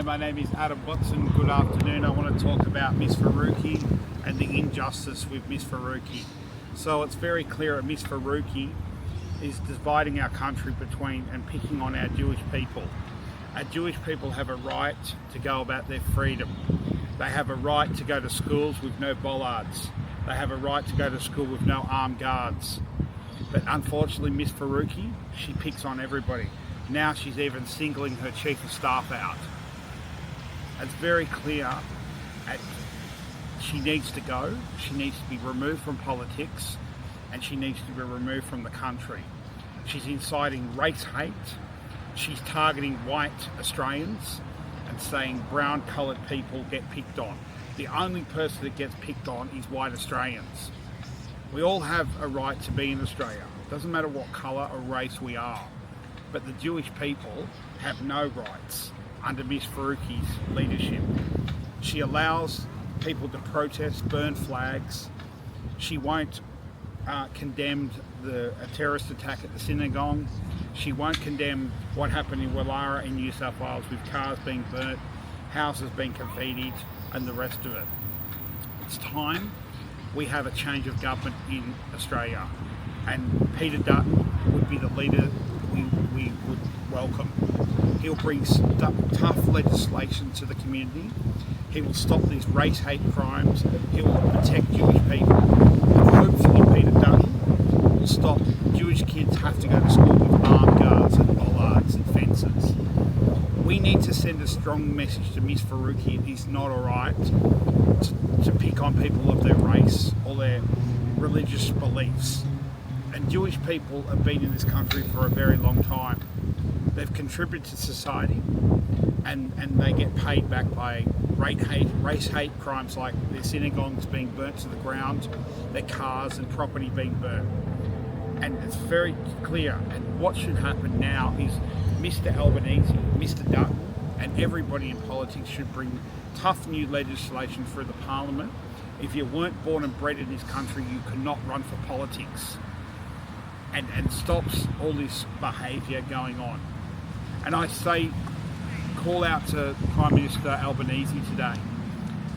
Hi, my name is Adam Watson. Good afternoon. I want to talk about Miss Faruqi and the injustice with Miss Faruqi. So it's very clear that Miss Faruqi is dividing our country between and picking on our Jewish people. Our Jewish people have a right to go about their freedom. They have a right to go to schools with no bollards. They have a right to go to school with no armed guards. But unfortunately, Miss Faruqi, she picks on everybody. Now she's even singling her chief of staff out. It's very clear that she needs to go, she needs to be removed from politics, and she needs to be removed from the country. She's inciting race hate, she's targeting white Australians and saying brown coloured people get picked on. The only person that gets picked on is white Australians. We all have a right to be in Australia. It doesn't matter what colour or race we are. But the Jewish people have no rights under Miss Faruqi's leadership. She allows people to protest, burn flags. She won't condemn a terrorist attack at the synagogue. She won't condemn what happened in Wallara in New South Wales with cars being burnt, houses being confitied, and the rest of it. It's time we have a change of government in Australia, and Peter Dutton would be the leader we would welcome. He'll bring tough legislation to the community. He will stop these race hate crimes. He will protect Jewish people. And hopefully Peter Dutton will stop Jewish kids have to go to school with armed guards and bollards and fences. We need to send a strong message to Miss Faruqi. It is not alright to pick on people of their race or their religious beliefs. And Jewish people have been in this country for a very long time. They've contributed to society and they get paid back by race hate crimes like their synagogues being burnt to the ground, their cars and property being burnt. And it's very clear, and what should happen now is Mr. Albanese, Mr. Dutton and everybody in politics should bring tough new legislation through the parliament. If you weren't born and bred in this country, you cannot run for politics. And stops all this behaviour going on. And I say, call out to Prime Minister Albanese today.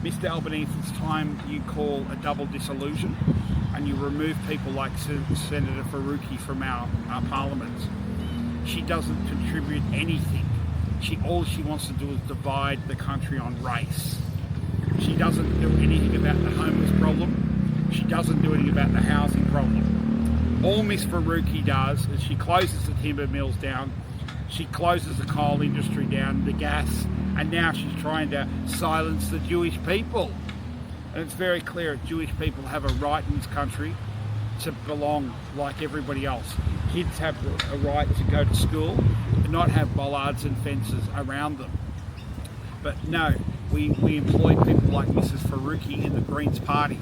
Mr. Albanese, it's time you call a double dissolution and you remove people like Senator Faruqi from our parliament. She doesn't contribute anything. All she wants to do is divide the country on race. She doesn't do anything about the homeless problem. She doesn't do anything about the housing problem. All Miss Faruqi does is she closes the timber mills down, she closes the coal industry down, the gas, and now she's trying to silence the Jewish people. And it's very clear Jewish people have a right in this country to belong like everybody else. Kids have a right to go to school and not have bollards and fences around them. But no, we employ people like Mrs. Faruqi in the Greens Party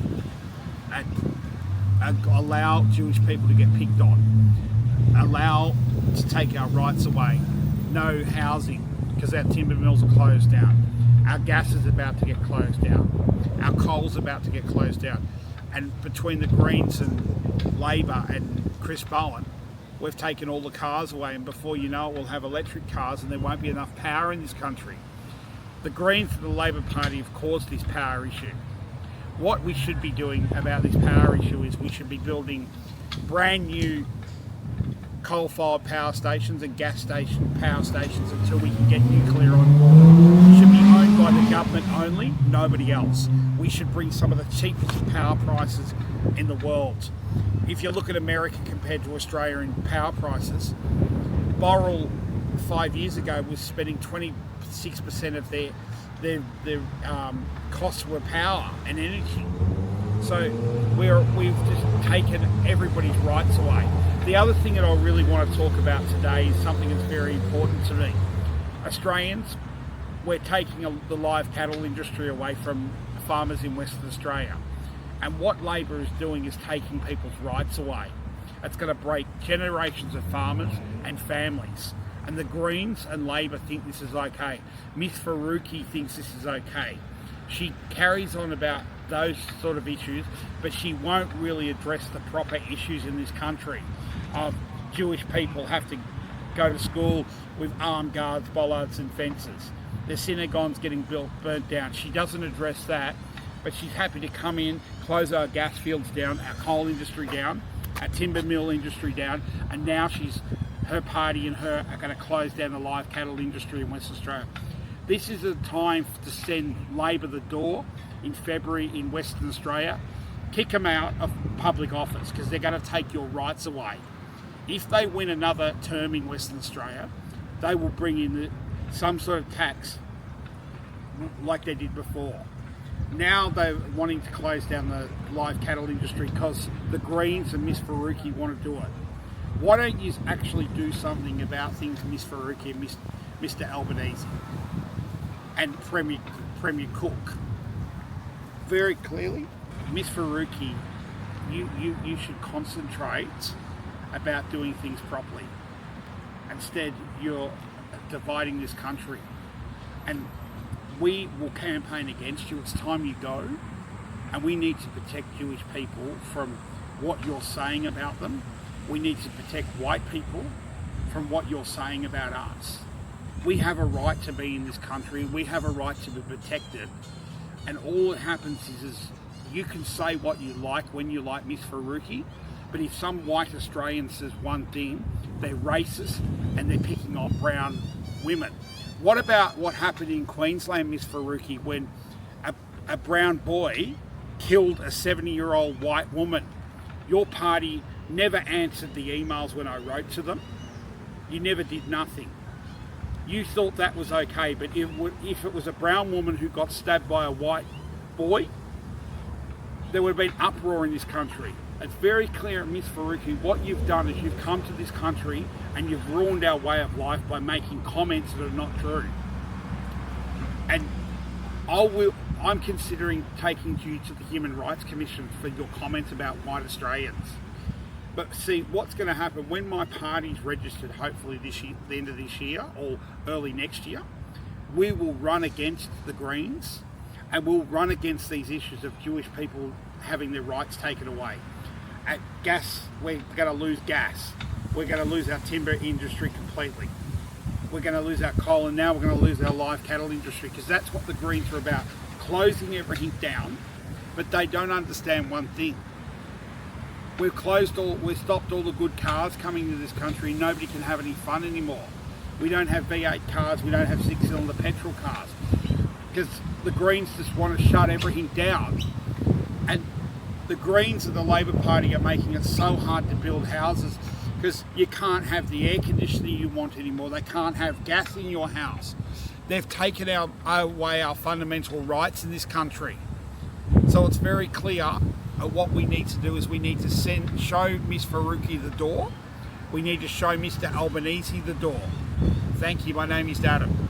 and allow Jewish people to get picked on, allow to take our rights away, no housing because our timber mills are closed down, our gas is about to get closed down, our coal's about to get closed down, and between the Greens and Labor and Chris Bowen, we've taken all the cars away, and before you know it we'll have electric cars and there won't be enough power in this country. The Greens and the Labor Party have caused this power issue. What we should be doing about this power issue is we should be building brand new coal-fired power stations and gas station power stations until we can get nuclear on board. It should be owned by the government only, nobody else. We should bring some of the cheapest power prices in the world. If you look at America compared to Australia in power prices, Boral 5 years ago was spending 26% of their costs were power and energy. So we've just taken everybody's rights away. The other thing that I really want to talk about today is something that's very important to me. Australians, we're taking the live cattle industry away from farmers in Western Australia. And what Labor is doing is taking people's rights away. It's going to break generations of farmers and families. And the Greens and Labor think this is okay. Miss Faruqi thinks this is okay. She carries on about those sort of issues, but she won't really address the proper issues in this country of Jewish people have to go to school with armed guards, bollards and fences. Their synagogues getting burnt down. She doesn't address that, but she's happy to come in, close our gas fields down, our coal industry down, our timber mill industry down, and now her party and her are going to close down the live cattle industry in Western Australia. This is a time to send Labor the door in February in Western Australia. Kick them out of public office because they're going to take your rights away. If they win another term in Western Australia, they will bring in some sort of tax like they did before. Now they're wanting to close down the live cattle industry because the Greens and Miss Faruqi want to do it. Why don't you actually do something about things, Miss Faruqi and Mr. Albanese and Premier Cook? Very clearly, Miss Faruqi, you should concentrate about doing things properly. Instead, you're dividing this country, and we will campaign against you. It's time you go, and we need to protect Jewish people from what you're saying about them. We need to protect white people from what you're saying about us. We have a right to be in this country. We have a right to be protected. And all that happens is you can say what you like when you like Miss Faruqi, but if some white Australian says one thing, they're racist and they're picking on brown women. What about what happened in Queensland, Miss Faruqi, when a brown boy killed a 70-year-old white woman? Your party never answered the emails when I wrote to them. You never did nothing. You thought that was okay, but if it was a brown woman who got stabbed by a white boy, there would have been uproar in this country. It's very clear, Miss Faruqi, what you've done is you've come to this country and you've ruined our way of life by making comments that are not true. And I'm considering taking you to the Human Rights Commission for your comments about white Australians. But see, what's going to happen when my party's registered, hopefully this year, the end of this year or early next year, we will run against the Greens and we'll run against these issues of Jewish people having their rights taken away. At gas, we're going to lose gas. We're going to lose our timber industry completely. We're going to lose our coal, and now we're going to lose our live cattle industry, because that's what the Greens are about, closing everything down. But they don't understand one thing. We've stopped all the good cars coming into this country. Nobody can have any fun anymore. We don't have V8 cars. We don't have 6-cylinder petrol cars, because the Greens just want to shut everything down. And the Greens and the Labor Party are making it so hard to build houses because you can't have the air conditioning you want anymore. They can't have gas in your house. They've taken away our fundamental rights in this country. So it's very clear what we need to do is we need to show Miss Faruqi the door. We need to show Mr. Albanese the door. Thank you. My name is Adam.